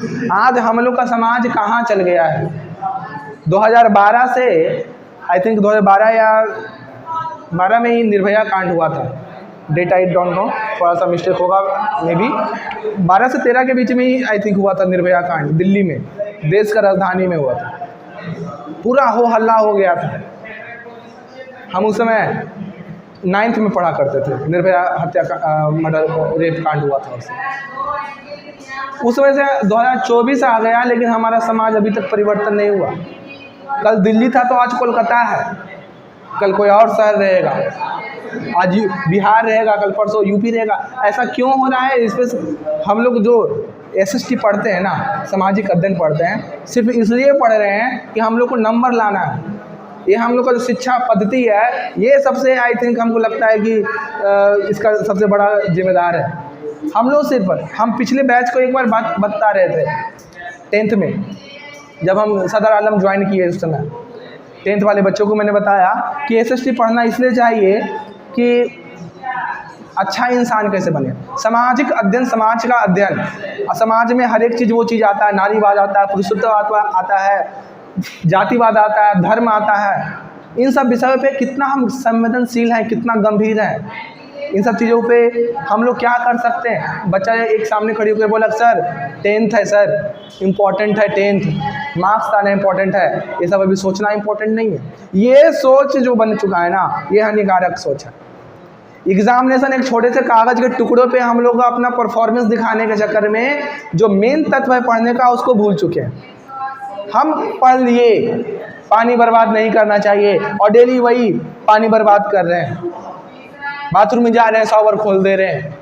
आज हम लोग का समाज कहाँ चल गया है। 2012 से आई थिंक 2012 या 12 में ही निर्भया कांड हुआ था। डेट आई डोंट नो, थोड़ा सा मिस्टेक होगा मे बी। 12 से 13 के बीच में ही आई थिंक हुआ था निर्भया कांड, दिल्ली में, देश का राजधानी में हुआ था। पूरा हो हल्ला हो गया था। हम उस समय 9th में पढ़ा करते थे। निर्भया हत्या का मर्डर रेप कांड हुआ था उस वजह से 2024 आ गया, लेकिन हमारा समाज अभी तक परिवर्तन नहीं हुआ। कल दिल्ली था तो आज कोलकाता है, कल कोई और शहर रहेगा, आज बिहार रहेगा, कल परसों यूपी रहेगा। ऐसा क्यों हो रहा है? इस पर हम लोग जो SST पढ़ते हैं ना, सामाजिक अध्ययन पढ़ते हैं, सिर्फ इसलिए पढ़ रहे हैं कि हम लोग को नंबर लाना है। ये हम लोग का जो शिक्षा पद्धति है, ये सबसे आई थिंक हमको लगता है कि इसका सबसे बड़ा जिम्मेदार है हम लोग। सिर्फ हम पिछले बैच को एक बार बात बता रहे थे 10th में, जब हम सदर आलम ज्वाइन किए उस समय 10th वाले बच्चों को मैंने बताया कि SST पढ़ना इसलिए चाहिए कि अच्छा इंसान कैसे बने। सामाजिक अध्ययन, समाज का अध्ययन, समाज में हर एक चीज़, वो चीज़ आता है, नारीवाद आता है, पुरुषत्व आता है, जातिवाद आता है, धर्म आता है। इन सब विषयों पे कितना हम संवेदनशील हैं, कितना गंभीर हैं। इन सब चीज़ों पे हम लोग क्या कर सकते हैं। बच्चा एक सामने खड़ी होकर बोला सर 10th है सर, इम्पॉर्टेंट है 10th, मार्क्स आना इम्पॉर्टेंट है, ये सब अभी सोचना इम्पॉर्टेंट नहीं है। ये सोच जो बन चुका है ना, ये हानिकारक सोच है। एग्जामिनेशन एक छोटे से कागज़ के टुकड़ों पे हम लोग अपना परफॉर्मेंस दिखाने के चक्कर में जो मेन तत्व है पढ़ने का, उसको भूल चुके हैं। हम पढ़ लिए, पानी बर्बाद नहीं करना चाहिए, और डेली वही पानी बर्बाद कर रहे हैं। बाथरूम में जा रहे हैं, शॉवर खोल दे रहे हैं,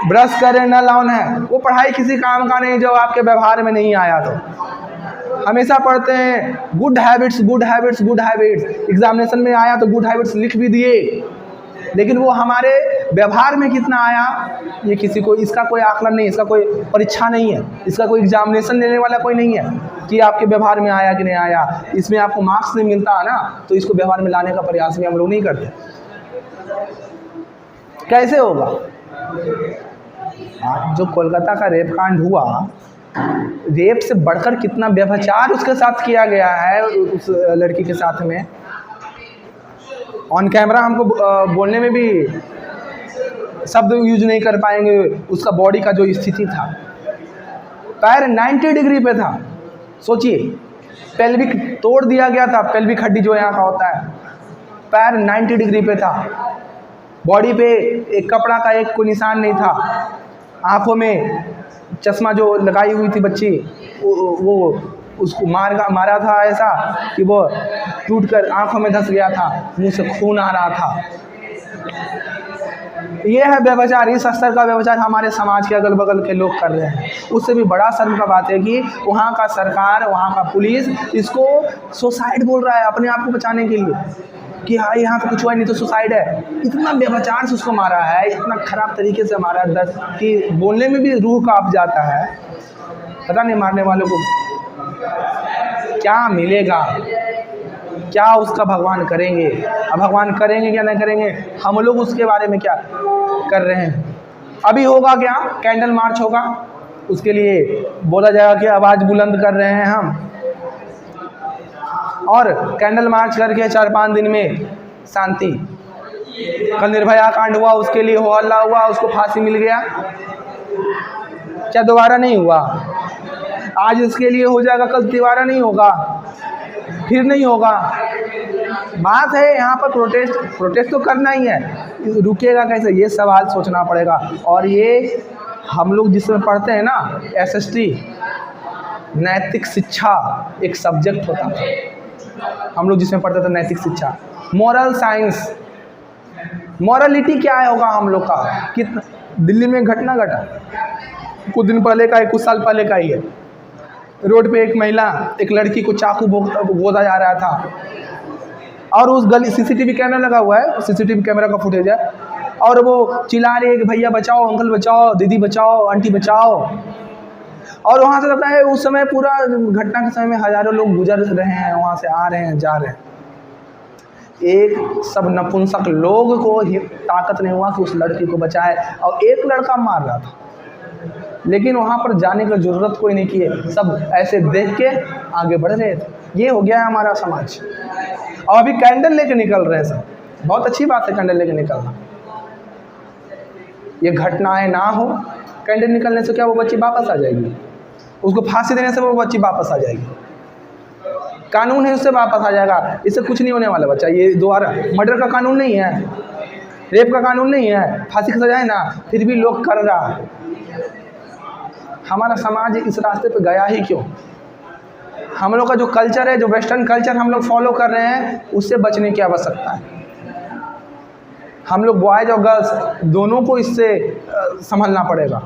ब्रश कर रहे हैं, नल ऑन है। वो पढ़ाई किसी काम का नहीं जो आपके व्यवहार में नहीं आया। तो हमेशा पढ़ते हैं good habits, good habits, good habits. Examination में आया तो गुड हैबिट्स लिख भी दिए, लेकिन वो हमारे व्यवहार में कितना आया, ये किसी को, इसका कोई आकलन नहीं, इसका कोई परीक्षा नहीं है, इसका कोई एग्जामिनेशन लेने वाला कोई नहीं है कि आपके व्यवहार में आया कि नहीं आया। इसमें आपको मार्क्स नहीं मिलता है ना, तो इसको व्यवहार में लाने का प्रयास भी हम लोग नहीं करते। कैसे होगा? आज जो कोलकाता का रेप कांड हुआ, रेप से बढ़कर कितना व्यभिचार उसके साथ किया गया है, उस लड़की के साथ में। ऑन कैमरा हमको बोलने में भी शब्द यूज नहीं कर पाएंगे। उसका बॉडी का जो स्थिति था, पैर 90 डिग्री पे था। सोचिए, पेल्विक तोड़ दिया गया था, पेल्विक हड्डी जो यहाँ का होता है, पैर 90 डिग्री पे था। बॉडी पे एक कपड़ा का एक कोई निशान नहीं था। आँखों में चश्मा जो लगाई हुई थी बच्ची, वो उसको मारा था ऐसा कि वो टूटकर आँखों में धंस गया था, मुंह से खून आ रहा था। ये है व्यभिचार। इस स्तर का व्यभिचार हमारे समाज के अगल बगल के लोग कर रहे हैं। उससे भी बड़ा शर्म का बात है कि वहाँ का सरकार, वहाँ का पुलिस इसको सुसाइड बोल रहा है अपने आप को बचाने के लिए, कि हाँ यहाँ तो कुछ हुआ नहीं तो सुसाइड है। इतना व्यभिचार से उसको मारा है, इतना खराब तरीके से मारा है कि बोलने में भी रूह कांप जाता है। पता नहीं मारने वालों को क्या मिलेगा, क्या उसका भगवान करेंगे। अब भगवान करेंगे क्या नहीं करेंगे, हम लोग उसके बारे में क्या कर रहे हैं। अभी होगा क्या, कैंडल मार्च होगा, उसके लिए बोला जाएगा कि आवाज़ बुलंद कर रहे हैं हम, और कैंडल मार्च करके 4-5 दिन में शांति। कल निर्भया कांड हुआ, उसके लिए हो हल्ला हुआ, उसको फांसी मिल गया, क्या दोबारा नहीं हुआ? आज इसके लिए हो जाएगा, कल दोबारा नहीं होगा, फिर नहीं होगा। बात है यहाँ पर प्रोटेस्ट तो करना ही है, रुकेगा कैसे, ये सवाल सोचना पड़ेगा। और ये हम लोग जिसमें पढ़ते हैं ना SST, नैतिक शिक्षा एक सब्जेक्ट होता था, हम लोग जिसमें पढ़ते थे नैतिक शिक्षा, मॉरल साइंस। मॉरलिटी क्या है होगा हम लोग का। कितना दिल्ली में घटना घटा, कुछ दिन पहले का है, कुछ साल पहले का ही है। रोड पे एक महिला, एक लड़की को चाकू गोदा जा रहा था, और उस गली CCTV कैमरा लगा हुआ है, CCTV कैमरा का फुटेज है, और वो चिल्ला रही है कि भैया बचाओ, अंकल बचाओ, दीदी बचाओ, आंटी बचाओ। और वहाँ से लगता है उस समय पूरा घटना के समय में हज़ारों लोग गुजर रहे हैं, वहाँ से आ रहे हैं, जा रहे हैं। एक सब नपुंसक लोग को ताकत नहीं हुआ कि उस लड़की को बचाए, और एक लड़का मार रहा था। लेकिन वहाँ पर जाने की ज़रूरत कोई नहीं की है, सब ऐसे देख के आगे बढ़ रहे थे। ये हो गया है हमारा समाज। और अभी कैंडल लेके निकल रहे हैं सब, बहुत अच्छी बात है कैंडल लेके निकलना। ये घटनाएं ना हो, कैंडल निकलने से क्या वो बच्ची वापस आ जाएगी, उसको फांसी देने से वो बच्ची वापस आ जाएगी, कानून है उससे वापस आ जाएगा, इससे कुछ नहीं होने वाला बच्चा। ये दोबारा मर्डर का कानून नहीं है, रेप का कानून नहीं है, फांसी की सजा है ना, फिर भी लोग कर रहा है। हमारा समाज इस रास्ते पे गया ही क्यों? हम लोग का जो कल्चर है, जो वेस्टर्न कल्चर हम लोग फॉलो कर रहे हैं, उससे बचने की आवश्यकता है। हम लोग बॉयज़ और गर्ल्स दोनों को इससे संभलना पड़ेगा।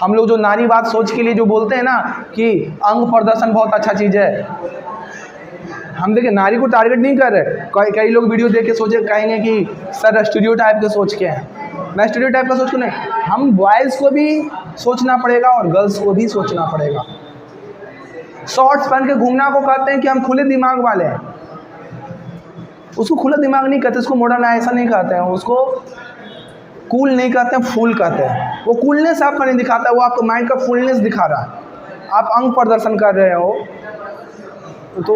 हम लोग जो नारीवाद सोच के लिए जो बोलते हैं ना कि अंग प्रदर्शन बहुत अच्छा चीज़ है, हम देखिए नारी को टारगेट नहीं कर रहे। कई लोग वीडियो देख के सोचे कहेंगे कि सर स्टीरियोटाइप के सोच के हैं। मैं स्टीरियोटाइप का सोच के नहीं, हम बॉयज़ को भी सोचना पड़ेगा और गर्ल्स को भी सोचना पड़ेगा। शॉर्ट्स पहन के घूमना को कहते हैं कि हम खुले दिमाग वाले हैं, उसको खुला दिमाग नहीं कहते, उसको मॉडर्न ऐसा नहीं कहते हैं, उसको कूल नहीं कहते हैं, फूल कहते हैं। वो कूलनेस आपका नहीं दिखाता, वो आपका माइंड का फुलनेस दिखा रहा है। आप अंग प्रदर्शन कर रहे हो तो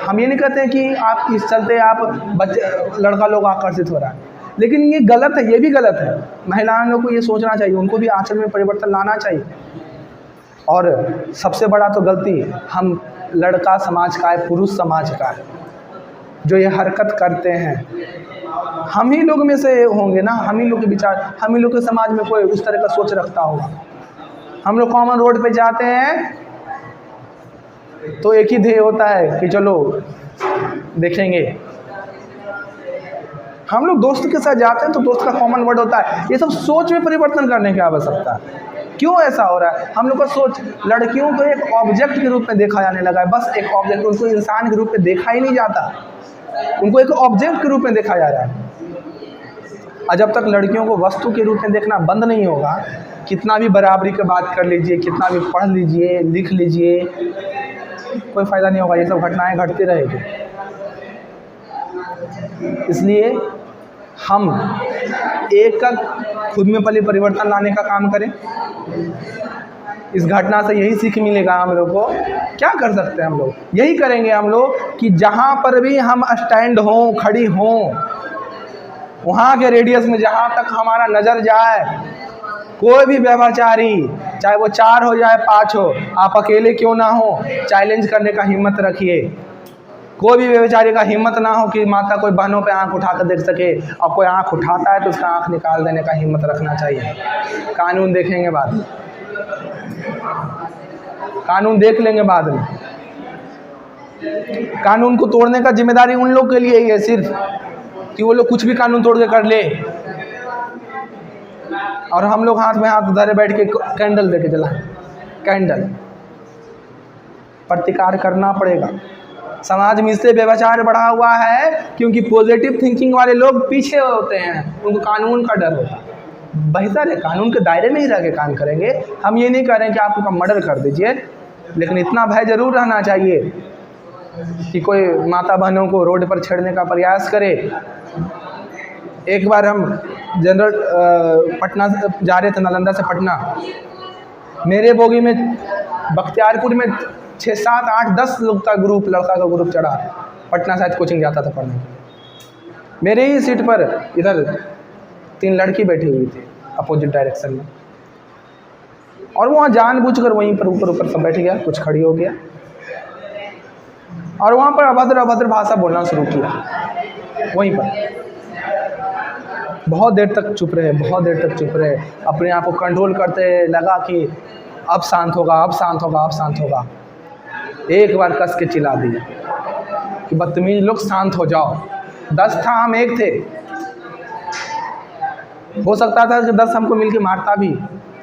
हम ये नहीं कहते हैं कि आप इस चलते आप बच्चे लड़का लोग आकर्षित हो रहा है, लेकिन ये गलत है, ये भी गलत है। महिलाओं लोग को ये सोचना चाहिए, उनको भी आचरण में परिवर्तन लाना चाहिए। और सबसे बड़ा तो गलती हम लड़का समाज का है, पुरुष समाज का है, जो ये हरकत करते हैं। हम ही लोग में से होंगे ना, हम ही लोग के विचार, हम ही लोग के समाज में कोई उस तरह का सोच रखता होगा। हम लोग कॉमन रोड पे जाते हैं तो एक ही ध्येय होता है कि चलो देखेंगे। हम लोग दोस्त के साथ जाते हैं तो दोस्त का कॉमन वर्ड होता है। ये सब सोच में परिवर्तन करने की आवश्यकता है। क्यों ऐसा हो रहा है? हम लोग का सोच लड़कियों को एक ऑब्जेक्ट के रूप में देखा जाने लगा है, बस एक ऑब्जेक्ट, उनको इंसान के रूप में देखा ही नहीं जाता, उनको एक ऑब्जेक्ट के रूप में देखा जा रहा है। और जब तक लड़कियों को वस्तु के रूप में देखना बंद नहीं होगा, कितना भी बराबरी की बात कर लीजिए, कितना भी पढ़ लीजिए, लिख लीजिए, कोई फ़ायदा नहीं होगा। ये सब घटनाएं घटती रहेगी। इसलिए हम एक खुद में पहले परिवर्तन लाने का काम करें। इस घटना से यही सीख मिलेगा हम लोग को। क्या कर सकते हैं हम लोग? यही करेंगे हम लोग कि जहाँ पर भी हम स्टैंड हों, खड़ी हों, वहाँ के रेडियस में जहाँ तक हमारा नज़र जाए, कोई भी व्यभिचारी, चाहे वो 4 हो जाए 5 हो, आप अकेले क्यों ना हो, चैलेंज करने का हिम्मत रखिए। कोई भी व्यभिचारी का हिम्मत ना हो कि माता कोई बहनों पे आंख उठा कर देख सके, और कोई आंख उठाता है तो उसका आंख निकाल देने का हिम्मत रखना चाहिए। कानून देखेंगे बाद में, कानून देख लेंगे बाद में। कानून को तोड़ने का जिम्मेदारी उन लोग के लिए ही है सिर्फ, कि वो लोग कुछ भी कानून तोड़ के कर ले, और हम लोग हाथ में हाथ धरे बैठ के कैंडल लेके जलाएं। कैंडल प्रतिकार करना पड़ेगा। समाज में इसलिए व्यभिचार बढ़ा हुआ है क्योंकि पॉजिटिव थिंकिंग वाले लोग पीछे होते हैं, उनको कानून का डर होता है। बेहतर है कानून के दायरे में ही रह के काम करेंगे। हम ये नहीं कह रहे हैं कि आप उनका मर्डर कर दीजिए, लेकिन इतना भय जरूर रहना चाहिए कि कोई माता बहनों को रोड पर छेड़ने का प्रयास करे। एक बार हम जनरल पटना जा रहे थे, नालंदा से पटना, मेरे बोगी में बख्तियारपुर में 6, 7, 8, 10 लोग का ग्रुप, लड़का का ग्रुप चढ़ा। पटना शायद कोचिंग जाता था पढ़ने। मेरे ही सीट पर इधर 3 लड़की बैठी हुई थी अपोजिट डायरेक्शन में, और वहाँ जानबूझकर वहीं पर ऊपर सब बैठ गया, कुछ खड़ी हो गया, और वहाँ पर अभद्र भाषा बोलना शुरू किया। वहीं पर बहुत देर तक चुप रहे, बहुत देर तक चुप रहे, अपने आप को कंट्रोल करते लगा कि अब शांत होगा, अब शांत होगा, अब शांत होगा। एक बार कस के चिल्ला दिया कि बदतमीज लोग शांत हो जाओ। 10 था, हम 1 थे। हो सकता था कि 10 हमको मिलके मारता भी,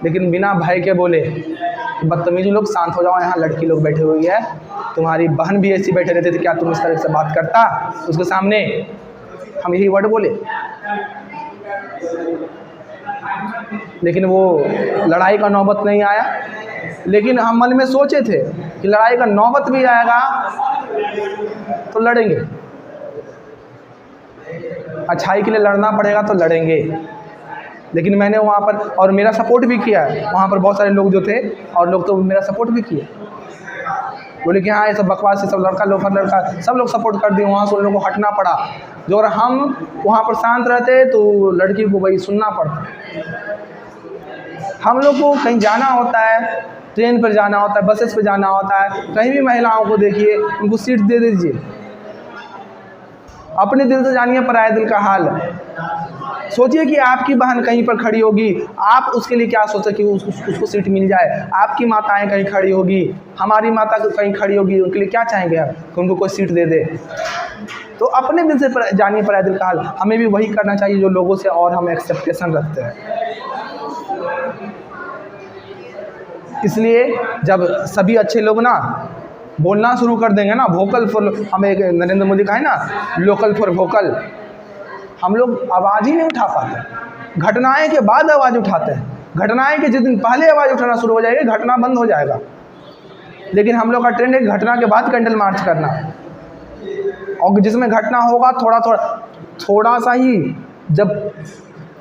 लेकिन बिना भय के बोले कि बदतमीज लोग शांत हो जाओ, यहाँ लड़की लोग बैठे हुई है, तुम्हारी बहन भी ऐसी बैठे रहती थी, क्या तुम इस तरह से बात करता उसके सामने? हम यही वर्ड बोले, लेकिन वो लड़ाई का नौबत नहीं आया। लेकिन हम मन में सोचे थे कि लड़ाई का नौबत भी आएगा तो लड़ेंगे, अच्छाई के लिए लड़ना पड़ेगा तो लड़ेंगे। लेकिन मैंने वहाँ पर और मेरा सपोर्ट भी किया है, वहाँ पर बहुत सारे लोग जो थे और लोग तो मेरा सपोर्ट भी किए, बोले कि हाँ ये सब बकवास है, सब लड़का लोफर लड़का, सब लोग सपोर्ट कर दिए। वहाँ से उन लोगों को हटना पड़ा। जो अगर हम वहाँ पर शांत रहते तो लड़की को भाई सुनना पड़ता। हम लोग को कहीं जाना होता है, ट्रेन पर जाना होता है, बसेस पर जाना होता है, कहीं भी महिलाओं को देखिए उनको सीट दे दीजिए। अपने दिल से जानिए पराये दिल का हाल। सोचिए कि आपकी बहन कहीं पर खड़ी होगी, आप उसके लिए क्या सोचते कि उसको सीट मिल जाए। आपकी माताएं कहीं खड़ी होगी, हमारी माता कहीं खड़ी होगी, उनके लिए क्या चाहेंगे आप कि उनको कोई सीट दे दे। तो अपने दिल से जानिए पराये दिल का हाल। हमें भी वही करना चाहिए जो लोगों से और हम एक्सेप्टेशन रखते हैं। इसलिए जब सभी अच्छे लोग ना बोलना शुरू कर देंगे ना, वोकल फॉर, हमें एक नरेंद्र मोदी का है ना, लोकल फॉर वोकल, हम लोग आवाज़ ही नहीं उठा पाते। घटनाएं के बाद आवाज़ उठाते हैं। घटनाएं के जिस दिन पहले आवाज़ उठाना शुरू हो जाएगी, घटना बंद हो जाएगा। लेकिन हम लोग का ट्रेंड है घटना के बाद कैंडल मार्च करना, और जिसमें घटना होगा थोड़ा सा ही, जब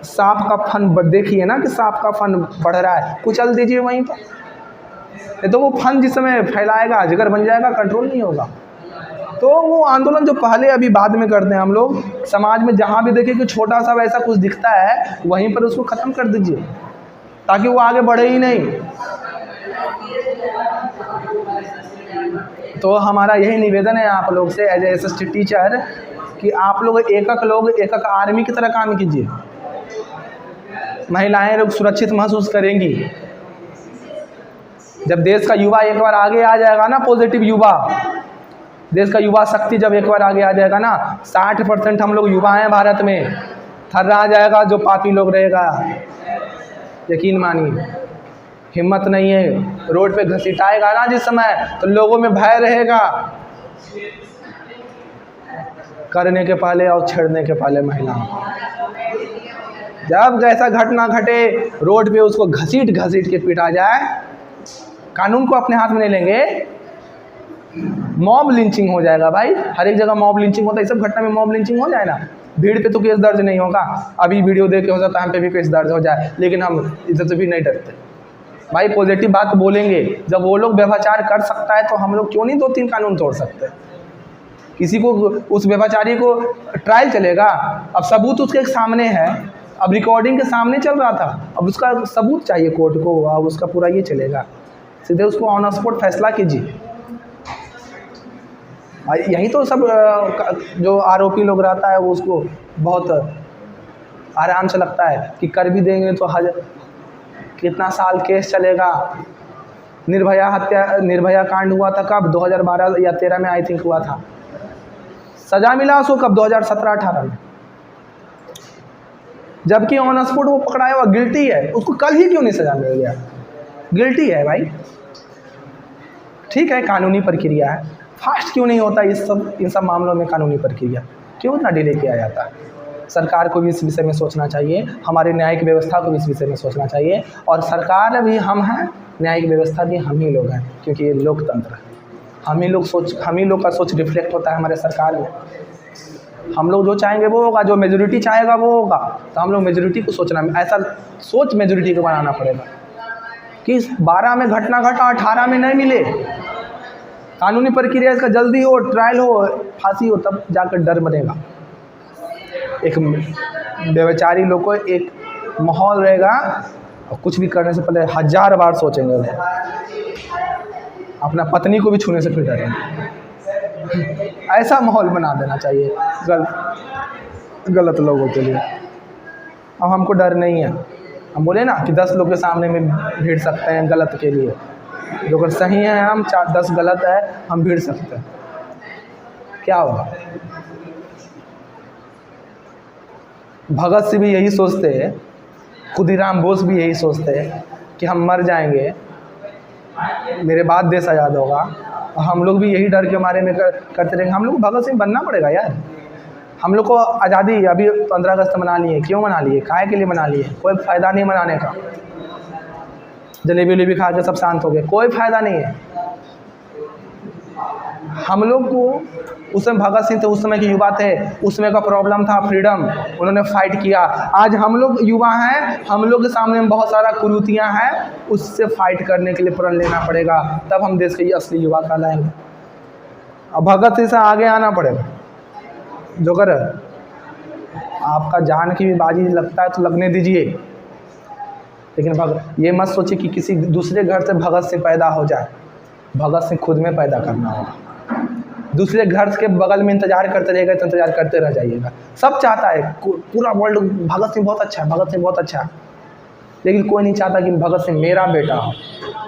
सांप का फन देखिए ना कि सांप का फन बढ़ रहा है, कुचल दीजिए वहीं पर। तो वो फन जिस समय फैलाएगा, जिगर बन जाएगा, कंट्रोल नहीं होगा। तो वो आंदोलन जो पहले अभी बाद में करते हैं हम लोग, समाज में जहाँ भी देखें कि छोटा सा वैसा कुछ दिखता है, वहीं पर उसको ख़त्म कर दीजिए ताकि वो आगे बढ़े ही नहीं। तो हमारा यही निवेदन है आप लोग से एज ए एसएसटी टीचर कि आप लोग एक आर्मी की तरह काम कीजिए। महिलाएं लोग सुरक्षित महसूस करेंगी। जब देश का युवा एक बार आगे आ जाएगा ना, पॉजिटिव युवा, देश का युवा शक्ति जब एक बार आगे आ जाएगा ना, 60% हम लोग युवा हैं भारत में, थर्रा जाएगा जो पापी लोग रहेगा। यकीन मानिए, हिम्मत नहीं है, रोड पे घसीटाएगा ना जिस समय, तो लोगों में भय रहेगा। करने के पहले और छेड़ने के पहले महिलाओं, जब ऐसा घटना घटे रोड पे उसको घसीट के पीटा जाए, कानून को अपने हाथ में नहीं लेंगे, मॉब लिंचिंग हो जाएगा भाई। हर एक जगह मॉब लिंचिंग होता है, इस सब घटना में मॉब लिंचिंग हो जाए ना, भीड़ पे तो केस दर्ज नहीं होगा। अभी वीडियो देख के हो जाता है हम पे भी केस दर्ज हो जाए, लेकिन हम इज्जत से भी नहीं डरते भाई। पॉजिटिव बात बोलेंगे। जब वो लोग व्यभिचार कर सकता है तो हम लोग क्यों नहीं 2-3 कानून तोड़ सकते। किसी को, उस व्यभिचारी को ट्रायल चलेगा, अब सबूत उसके सामने है, अब रिकॉर्डिंग के सामने चल रहा था, अब उसका सबूत चाहिए कोर्ट को, अब उसका पूरा ये चलेगा। सीधे उसको ऑन स्पॉट फैसला कीजिए। यही तो सब जो आरोपी लोग रहता है वो उसको बहुत आराम से लगता है कि कर भी देंगे तो कितना साल केस चलेगा। निर्भया कांड हुआ था कब, 2012 या 13 में आई थिंक हुआ था। सज़ा मिला उसको कब, 2017-18 में। जबकि ऑन स्पॉट वो पकड़ाया हुआ गिल्टी है, उसको कल ही क्यों नहीं सज़ा मिल गया? गिल्टी है भाई। ठीक है, कानूनी प्रक्रिया है, फास्ट क्यों नहीं होता इन सब मामलों में? कानूनी प्रक्रिया क्यों इतना डिले किया जाता है? सरकार को भी इस विषय में सोचना चाहिए, हमारे न्यायिक व्यवस्था को भी इस विषय में सोचना चाहिए। और सरकार भी हम हैं, न्यायिक व्यवस्था भी हम ही लोग हैं, क्योंकि ये लोकतंत्र है। हम ही लोग का सोच रिफ्लेक्ट होता है हमारे सरकार में। हम लोग जो चाहेंगे वो होगा, जो मेजोरिटी चाहेगा वो होगा। तो हम लोग मेजोरिटी को सोचना, ऐसा सोच मेजोरिटी को बनाना पड़ेगा कि 12 में घटना घटा, 18 में नहीं मिले। कानूनी प्रक्रिया इसका जल्दी हो, ट्रायल हो, फांसी हो, तब जाकर डर बनेगा। एक व्यभिचारी लोग को एक माहौल रहेगा, और कुछ भी करने से पहले 1000 बार सोचेंगे वो। अपना पत्नी को भी छूने से फिर डरेंगे। ऐसा माहौल बना देना चाहिए गलत लोगों के लिए। अब हमको डर नहीं है, हम बोले ना कि 10 लोग के सामने में भिड़ सकते हैं गलत के लिए, जो अगर सही है हम 4-10 गलत है हम भिड़ सकते हैं, क्या होगा? भगत सिंह भी यही सोचते हैं, खुदीराम बोस भी यही सोचते हैं कि हम मर जाएंगे, मेरे बाद देश आज़ाद होगा। और हम लोग भी यही डर के मारे में करते रहेंगे। हम लोग भगत सिंह बनना पड़ेगा यार। हम लोग को आज़ादी अभी 15 अगस्त मना लिए, क्यों मना लिए? काहे के लिए मना लिए? कोई फ़ायदा नहीं मनाने का। जलेबी वलेबी खा के सब शांत हो गए, कोई फ़ायदा नहीं है। हम लोग को उस समय भगत सिंह थे, उस समय के युवा थे, उस समय का प्रॉब्लम था फ्रीडम, उन्होंने फाइट किया। आज हम लोग युवा हैं, हम लोग के सामने में बहुत सारा कुरीतियाँ हैं, उससे फाइट करने के लिए प्रण लेना पड़ेगा, तब हम देश के असली युवा कहलाएंगे। अब भगत सिंह से आगे आना पड़ेगा। जो कर आपका जान की भी बाजी लगता है तो लगने दीजिए, लेकिन ये मत सोचिए कि किसी दूसरे घर से भगत सिंह पैदा हो जाए। भगत सिंह खुद में पैदा करना होगा। दूसरे घर के बगल में इंतजार करते रहेगा तो इंतजार करते रह जाइएगा। सब चाहता है, पूरा वर्ल्ड भगत सिंह बहुत अच्छा है, भगत सिंह बहुत अच्छा है, लेकिन कोई नहीं चाहता कि भगत सिंह मेरा बेटा हो।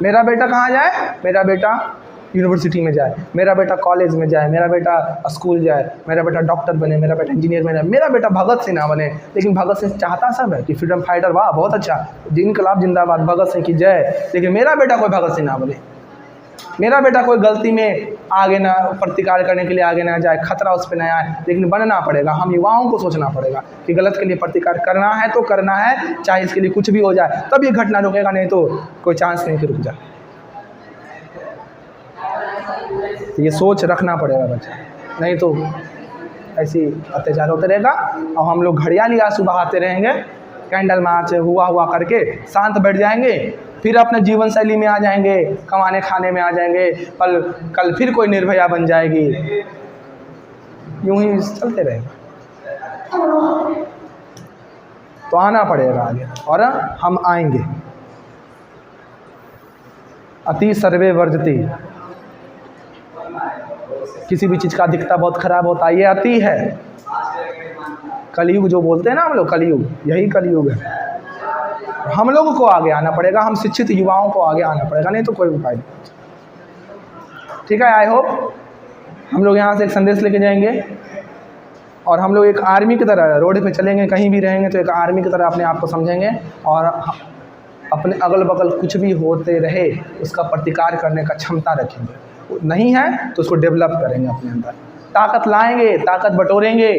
मेरा बेटा कहाँ जाए? मेरा बेटा यूनिवर्सिटी में जाए, मेरा बेटा कॉलेज में जाए, मेरा बेटा स्कूल जाए, मेरा बेटा डॉक्टर बने, मेरा बेटा इंजीनियर बने, मेरा बेटा भगत सिंह ना बने। लेकिन भगत सिंह चाहता सब है कि फ्रीडम फाइटर, वाह बहुत अच्छा, इनकलाब जिंदाबाद, भगत सिंह की जय, लेकिन मेरा बेटा कोई भगत सिंह ना बने, मेरा बेटा कोई गलती में आगे ना प्रतिकार करने के लिए आगे ना जाए, खतरा उस पर ना आए। लेकिन बनना पड़ेगा, हम युवाओं को सोचना पड़ेगा कि गलत के लिए प्रतिकार करना है तो करना है, चाहे इसके लिए कुछ भी हो जाए, तब ये घटना रुकेगा, नहीं तो कोई चांस नहीं कि रुक जाए। ये सोच रखना पड़ेगा बच्चा, नहीं तो ऐसी अत्याचार होते रहेगा और हम लोग घड़ियाली आंसू बहाते रहेंगे, कैंडल मार्च हुआ करके शांत बैठ जाएंगे, फिर अपने जीवन शैली में आ जाएंगे, कमाने खाने में आ जाएंगे, कल फिर कोई निर्भया बन जाएगी, यूं ही चलते रहेगा। तो आना पड़ेगा आगे, और हम आएंगे। अति सर्वे वर्जती, किसी भी चीज़ का दिखता बहुत खराब होता है, ये अति है। कलयुग जो बोलते हैं ना हम लोग, कलयुग, यही कलयुग है। हम लोगों को आगे आना पड़ेगा, हम शिक्षित युवाओं को आगे आना पड़ेगा, नहीं तो कोई उपाय नहीं। ठीक है, आई होप हम लोग यहाँ से एक संदेश लेके जाएंगे और हम लोग एक आर्मी की तरह रोड पे चलेंगे, कहीं भी रहेंगे तो एक आर्मी की तरह अपने आप को समझेंगे और अपने अगल बगल कुछ भी होते रहे उसका प्रतिकार करने का क्षमता रखेंगे। नहीं है तो उसको डेवलप करेंगे, अपने अंदर ताकत लाएंगे, ताकत बटोरेंगे,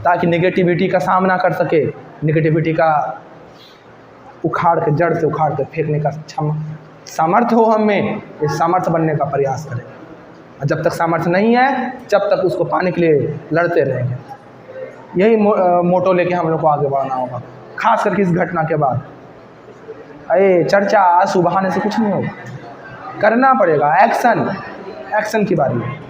ताकि नेगेटिविटी का सामना कर सके, नेगेटिविटी का उखाड़ के, जड़ से उखाड़ के फेंकने का सामर्थ्य हो हम में, इस सामर्थ्य बनने का प्रयास करें। और जब तक सामर्थ्य नहीं है, जब तक उसको पाने के लिए लड़ते रहेंगे। यही मोटो लेके हम लोग को आगे बढ़ना होगा, खास करके इस घटना के बाद। अरे चर्चा आंसू बहाने से कुछ नहीं होगा, करना पड़ेगा, एक्शन की बारी है।